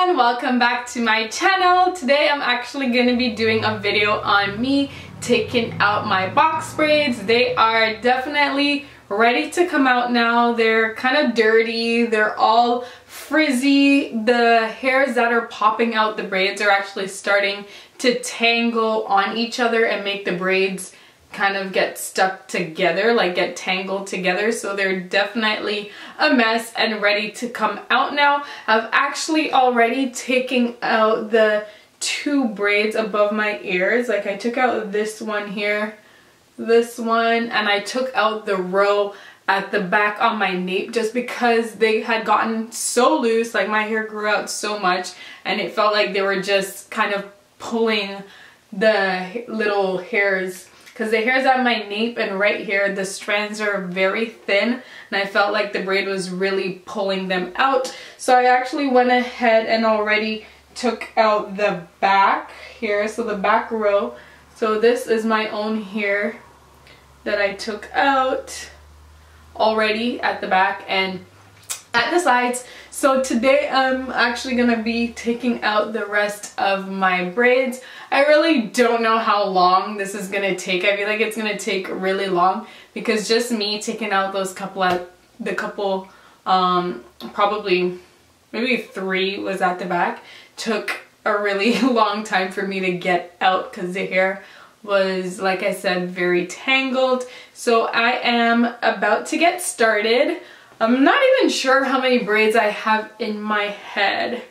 everyone, welcome back to my channel. Today I'm actually going to be doing a video on me taking out my box braids. They are definitely ready to come out now. They're kind of dirty, they're all frizzy. The hairs that are popping out the braids are actually starting to tangle on each other and make the braids kind of get stuck together, like get tangled together. So they're definitely a mess and ready to come out now. I've actually already taken out the two braids above my ears. Like I took out this one here, this one, and I took out the row at the back on my nape just because they had gotten so loose. Like my hair grew out so much and it felt like they were just kind of pulling the little hairs, because the hairs at my nape and right here, the strands are very thin and I felt like the braid was really pulling them out. So I actually went ahead and already took out the back here, so the back row. So this is my own hair that I took out already at the back and at the sides. So today I'm actually gonna be taking out the rest of my braids. I really don't know how long this is gonna take. I feel like it's gonna take really long because just me taking out those couple, probably maybe 3 was at the back, took a really long time for me to get out because the hair was, like I said, very tangled. So I am about to get started. I'm not even sure how many braids I have in my head.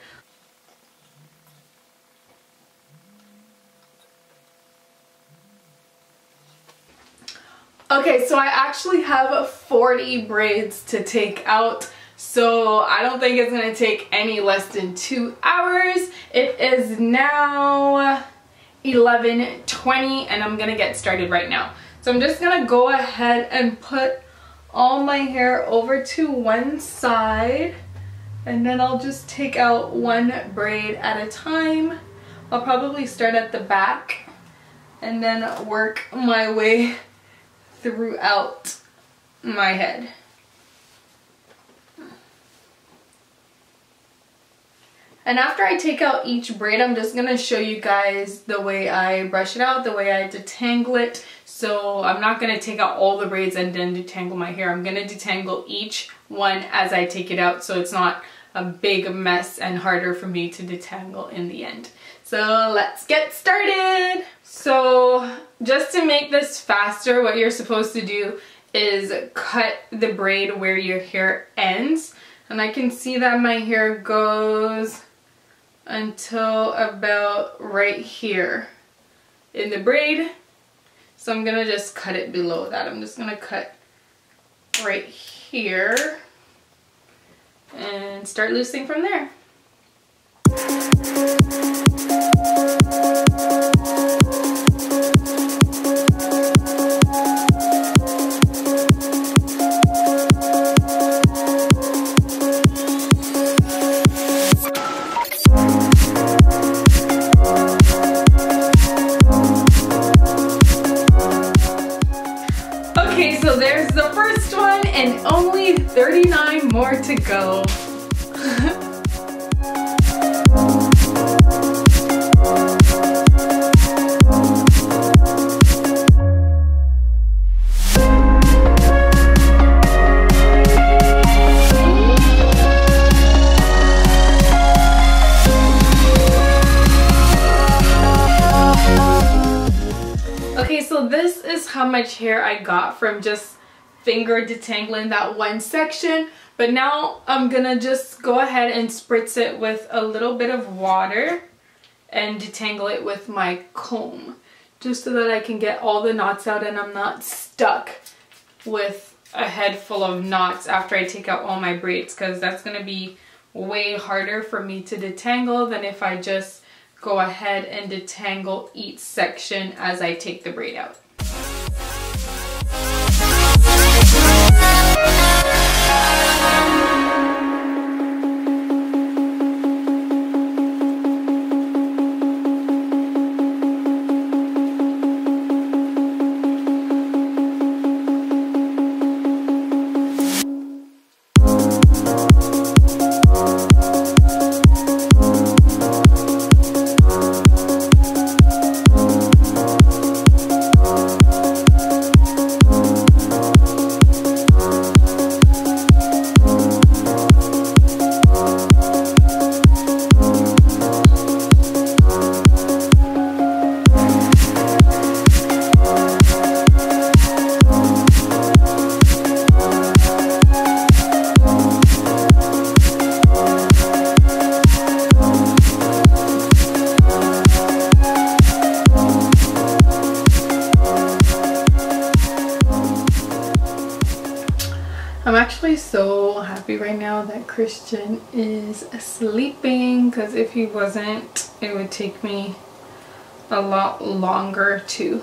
Okay, so I actually have 40 braids to take out. So I don't think it's gonna take any less than 2 hours. It is now 11:20 and I'm gonna get started right now. So I'm just gonna go ahead and put all my hair over to one side and then I'll just take out one braid at a time. I'll probably start at the back and then work my way throughout my head. And after I take out each braid, I'm just gonna show you guys the way I brush it out, the way I detangle it. So I'm not gonna take out all the braids and then detangle my hair. I'm gonna detangle each one as I take it out so it's not a big mess and harder for me to detangle in the end. So let's get started. So just to make this faster, what you're supposed to do is cut the braid where your hair ends. And I can see that my hair goes until about right here in the braid. So I'm gonna just cut it below that. I'm just gonna cut right here and start loosening from there. Okay, so there's the first one and only 39 more to go. Okay, so this is how much hair I got from just finger detangling that one section. But now I'm gonna just go ahead and spritz it with a little bit of water and detangle it with my comb, just so that I can get all the knots out and I'm not stuck with a head full of knots after I take out all my braids, because that's gonna be way harder for me to detangle than if I just go ahead and detangle each section as I take the braid out. actually so happy right now that Christian is sleeping, because if he wasn't, it would take me a lot longer to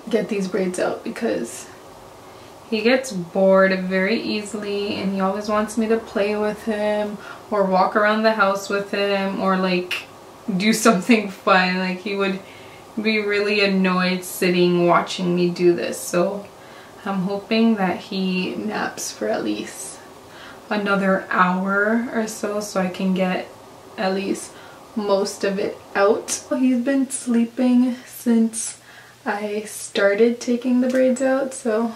get these braids out, because he gets bored very easily and he always wants me to play with him or walk around the house with him or like do something fun. Like he would be really annoyed sitting watching me do this. So I'm hoping that he naps for at least another hour or so I can get at least most of it out. He's been sleeping since I started taking the braids out, so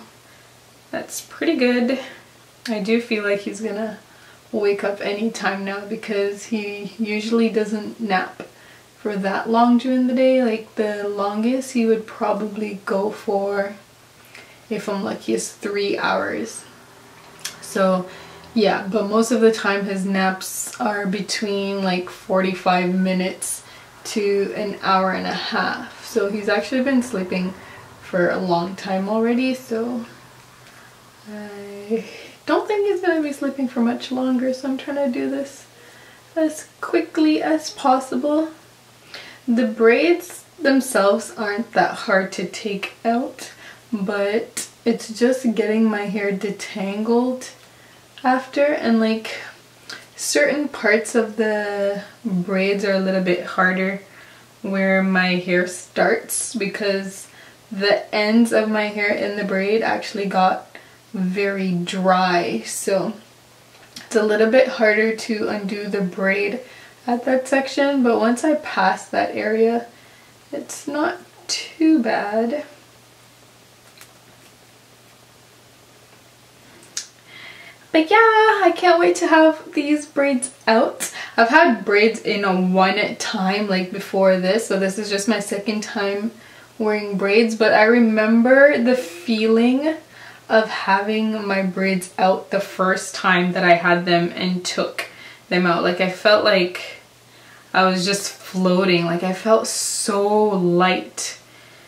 that's pretty good. I do feel like he's gonna wake up anytime now, because he usually doesn't nap for that long during the day. Like the longest he would probably go for, if I'm lucky, is 3 hours. So yeah, but most of the time his naps are between like 45 minutes to an hour and a half. So he's actually been sleeping for a long time already, so I don't think he's gonna be sleeping for much longer, so I'm trying to do this as quickly as possible. The braids themselves aren't that hard to take out, but it's just getting my hair detangled after, and like certain parts of the braids are a little bit harder where my hair starts, because the ends of my hair in the braid actually got very dry, so it's a little bit harder to undo the braid at that section, but once I pass that area it's not too bad. But yeah, I can't wait to have these braids out. I've had braids in a one time like before this, so this is just my second time wearing braids, but I remember the feeling of having my braids out the first time that I had them and took them out. Like I felt like I was just floating, like I felt so light.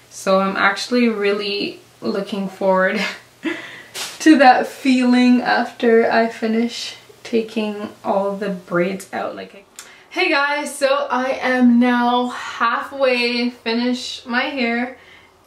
So I'm actually really looking forward to that feeling after I finish taking all the braids out. Hey guys, so I am now halfway finished my hair,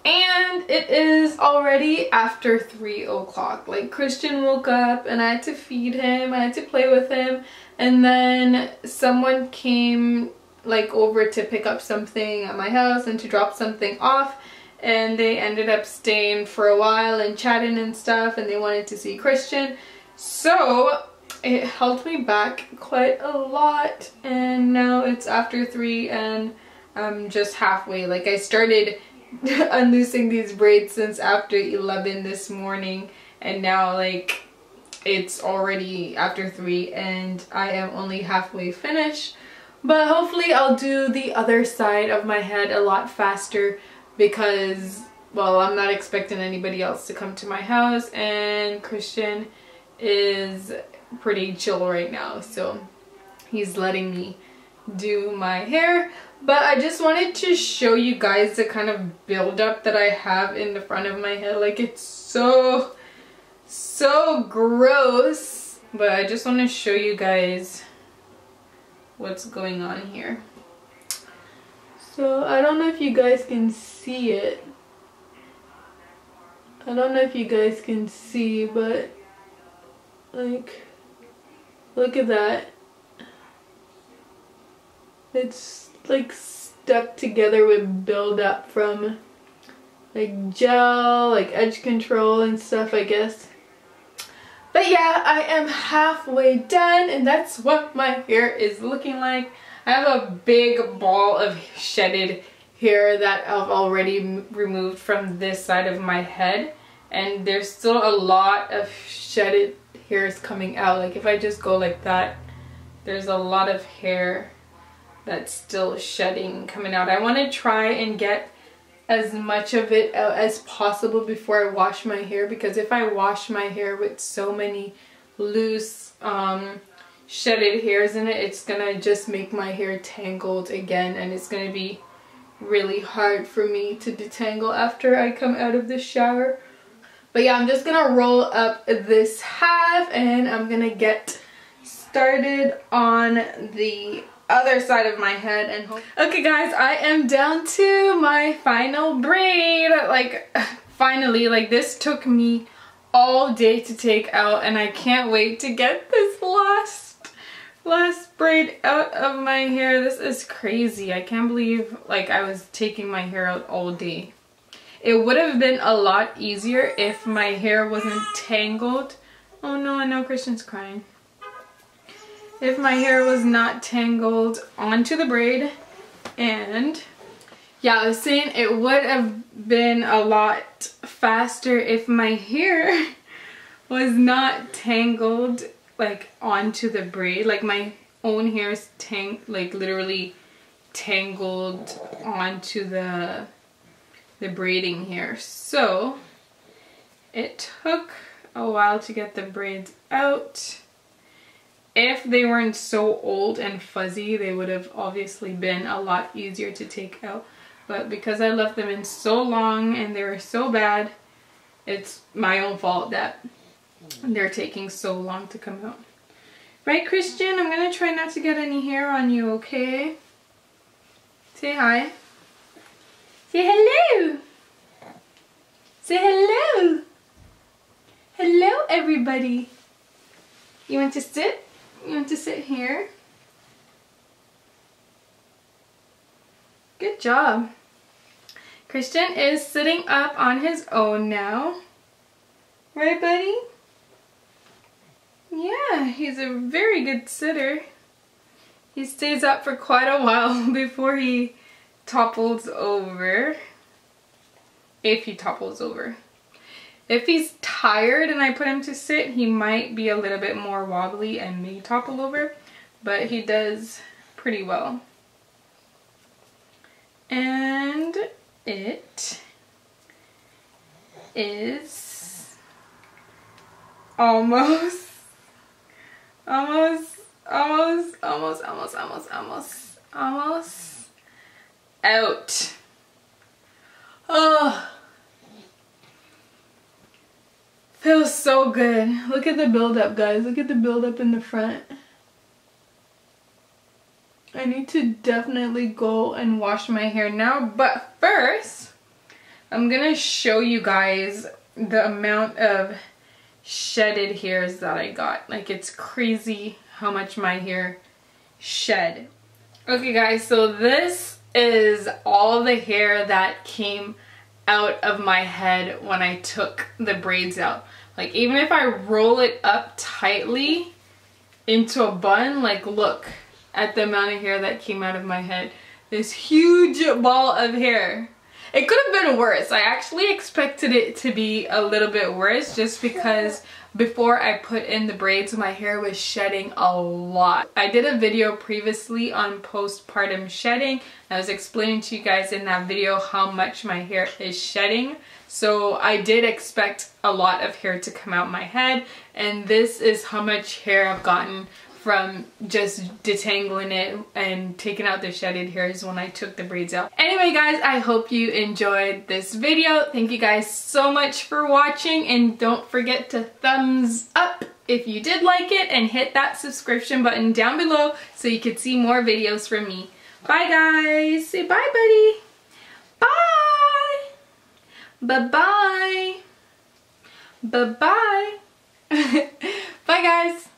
and it is already after 3 o'clock. Like Christian woke up and I had to feed him, I had to play with him, and then someone came like over to pick up something at my house and to drop something off, and they ended up staying for a while and chatting and stuff, and they wanted to see Christian, so it held me back quite a lot, and now it's after 3 and I'm just halfway. Like I started unloosing these braids since after 11 this morning, and now like it's already after 3 and I am only halfway finished. But hopefully I'll do the other side of my head a lot faster, because well, I'm not expecting anybody else to come to my house, and Christian is pretty chill right now, so he's letting me do my hair. But I just wanted to show you guys the kind of buildup that I have in the front of my head. Like it's so gross, but I just want to show you guys what's going on here. So I don't know if you guys can see it. I don't know if you guys can see, but like look at that. It's like stuck together with buildup from like gel, like edge control and stuff, I guess. But yeah, I am halfway done, and that's what my hair is looking like. I have a big ball of shedded hair that I've already removed from this side of my head, and there's still a lot of shedded hairs coming out. Like if I just go like that, there's a lot of hair that's still shedding, coming out. I want to try and get as much of it out as possible before I wash my hair, because if I wash my hair with so many loose shedded hairs in it, it's gonna just make my hair tangled again, and it's gonna be really hard for me to detangle after I come out of the shower. But yeah, I'm just gonna roll up this half and I'm gonna get started on the other side of my head. And okay guys, I am down to my final braid. Like finally, like this took me all day to take out and I can't wait to get this last braid out of my hair. This is crazy. I can't believe like I was taking my hair out all day. It would have been a lot easier if my hair wasn't tangled. Oh no, I know Christian's crying. If my hair was not tangled onto the braid. And yeah, I was saying it would have been a lot faster if my hair was not tangled like onto the braid. Like my own hair is like literally tangled onto the braiding here. So it took a while to get the braids out. If they weren't so old and fuzzy, they would have obviously been a lot easier to take out. But because I left them in so long and they were so bad, it's my own fault that they're taking so long to come out. Right, Christian? I'm gonna try not to get any hair on you, okay? Say hi. Say hello. Say hello. Hello, everybody. You want to sit? You want to sit here? Good job. Christian is sitting up on his own now. Right, buddy? Yeah, he's a very good sitter. He stays up for quite a while before he topples over. If he topples over. If he's tired and I put him to sit, he might be a little bit more wobbly and may topple over, but he does pretty well. And it is almost out. Oh, feels so good. Look at the buildup, guys. Look at the buildup in the front. I need to definitely go and wash my hair now, but first I'm gonna show you guys the amount of shedded hairs that I got. Like, it's crazy how much my hair shed. Okay guys, so this is all the hair that came out of my head when I took the braids out. Like, even if I roll it up tightly into a bun, like, look at the amount of hair that came out of my head. This huge ball of hair. It could have been worse. I actually expected it to be a little bit worse just because before I put in the braids, my hair was shedding a lot. I did a video previously on postpartum shedding. I was explaining to you guys in that video how much my hair is shedding. So I did expect a lot of hair to come out my head, and this is how much hair I've gotten from just detangling it and taking out the shedded hairs when I took the braids out. Anyway guys, I hope you enjoyed this video. Thank you guys so much for watching, and don't forget to thumbs up if you did like it, and hit that subscription button down below so you can see more videos from me. Bye guys. Say bye, buddy. Bye. Bye-bye. Bye-bye. Bye guys.